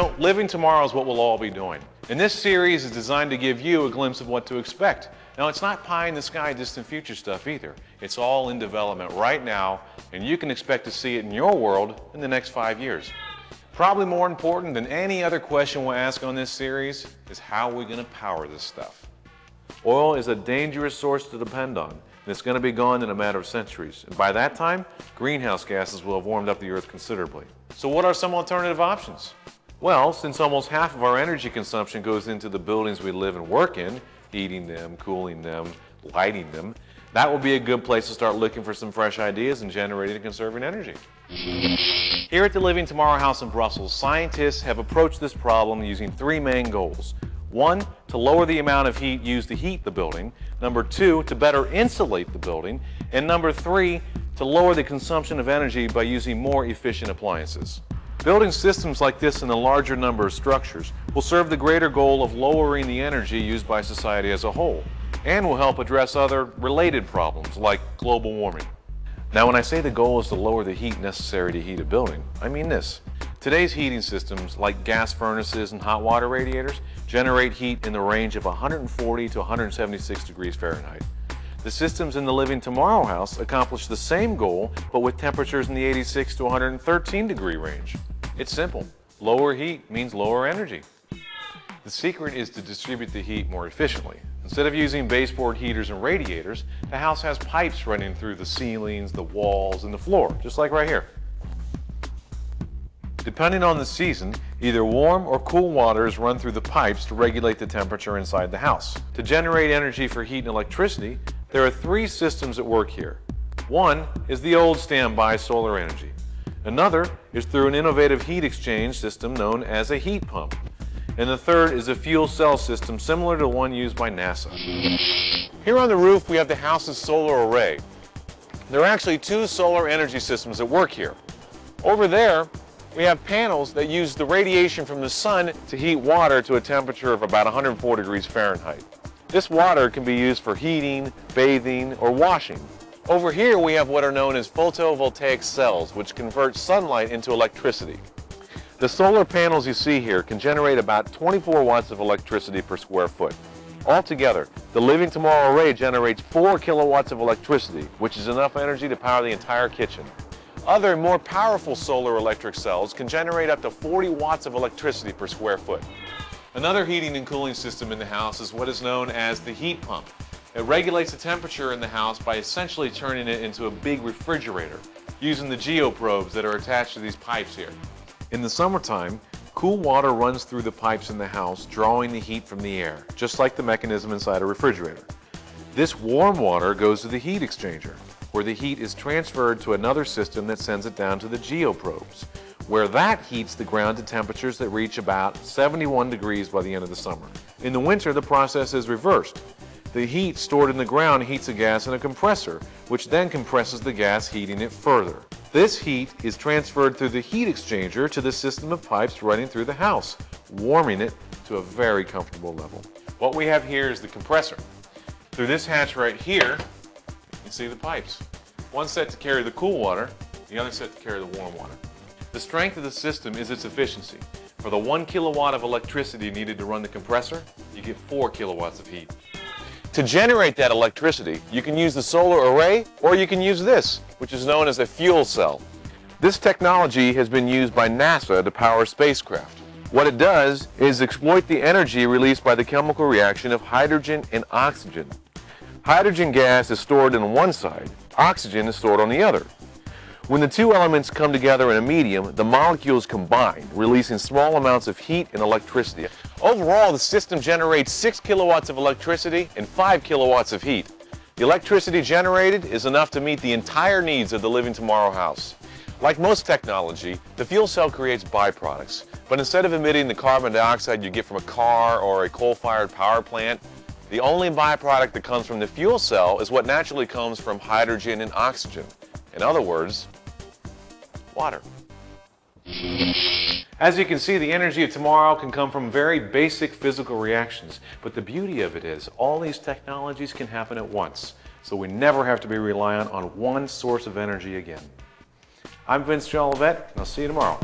Living tomorrow is what we'll all be doing. And this series is designed to give you a glimpse of what to expect. Now, it's not pie in the sky, distant future stuff either. It's all in development right now, and you can expect to see it in your world in the next 5 years. Probably more important than any other question we'll ask on this series is how are we going to power this stuff? Oil is a dangerous source to depend on, and it's going to be gone in a matter of centuries. And by that time, greenhouse gases will have warmed up the Earth considerably. So what are some alternative options? Well, since almost half of our energy consumption goes into the buildings we live and work in, heating them, cooling them, lighting them, that will be a good place to start looking for some fresh ideas and generating and conserving energy. Here at the Living Tomorrow House in Brussels, scientists have approached this problem using 3 main goals. 1, to lower the amount of heat used to heat the building. Number 2, to better insulate the building. And number 3, to lower the consumption of energy by using more efficient appliances. Building systems like this in a larger number of structures will serve the greater goal of lowering the energy used by society as a whole, and will help address other related problems like global warming. Now, when I say the goal is to lower the heat necessary to heat a building, I mean this. Today's heating systems, like gas furnaces and hot water radiators, generate heat in the range of 140 to 176 degrees Fahrenheit. The systems in the Living Tomorrow house accomplish the same goal, but with temperatures in the 86 to 113 degree range. It's simple. Lower heat means lower energy. The secret is to distribute the heat more efficiently. Instead of using baseboard heaters and radiators, the house has pipes running through the ceilings, the walls, and the floor, just like right here. Depending on the season, either warm or cool water is run through the pipes to regulate the temperature inside the house. To generate energy for heat and electricity, there are 3 systems at work here. 1 is the old standby solar energy. Another is through an innovative heat exchange system known as a heat pump. And the third is a fuel cell system similar to the one used by NASA. Here on the roof we have the house's solar array. There are actually 2 solar energy systems at work here. Over there we have panels that use the radiation from the sun to heat water to a temperature of about 104 degrees Fahrenheit. This water can be used for heating, bathing, or washing. Over here we have what are known as photovoltaic cells, which convert sunlight into electricity. The solar panels you see here can generate about 24 watts of electricity per square foot. Altogether, the Living Tomorrow array generates 4 kilowatts of electricity, which is enough energy to power the entire kitchen. Other, more powerful solar electric cells can generate up to 40 watts of electricity per square foot. Another heating and cooling system in the house is what is known as the heat pump. It regulates the temperature in the house by essentially turning it into a big refrigerator, using the geoprobes that are attached to these pipes here. In the summertime, cool water runs through the pipes in the house, drawing the heat from the air, just like the mechanism inside a refrigerator. This warm water goes to the heat exchanger, where the heat is transferred to another system that sends it down to the geoprobes, where that heats the ground to temperatures that reach about 71 degrees by the end of the summer. In the winter, the process is reversed. The heat stored in the ground heats a gas in a compressor, which then compresses the gas, heating it further. This heat is transferred through the heat exchanger to the system of pipes running through the house, warming it to a very comfortable level. What we have here is the compressor. Through this hatch right here, you can see the pipes. One set to carry the cool water, the other set to carry the warm water. The strength of the system is its efficiency. For the 1 kilowatt of electricity needed to run the compressor, you get 4 kilowatts of heat. To generate that electricity, you can use the solar array, or you can use this, which is known as a fuel cell. This technology has been used by NASA to power spacecraft. What it does is exploit the energy released by the chemical reaction of hydrogen and oxygen. Hydrogen gas is stored on one side, oxygen is stored on the other. When the 2 elements come together in a medium, the molecules combine, releasing small amounts of heat and electricity. Overall, the system generates 6 kilowatts of electricity and 5 kilowatts of heat. The electricity generated is enough to meet the entire needs of the Living Tomorrow house. Like most technology, the fuel cell creates byproducts, but instead of emitting the carbon dioxide you get from a car or a coal-fired power plant, the only byproduct that comes from the fuel cell is what naturally comes from hydrogen and oxygen. In other words, water. As you can see, the energy of tomorrow can come from very basic physical reactions, but the beauty of it is all these technologies can happen at once, so we never have to be reliant on one source of energy again. I'm Vince Jolivet, and I'll see you tomorrow.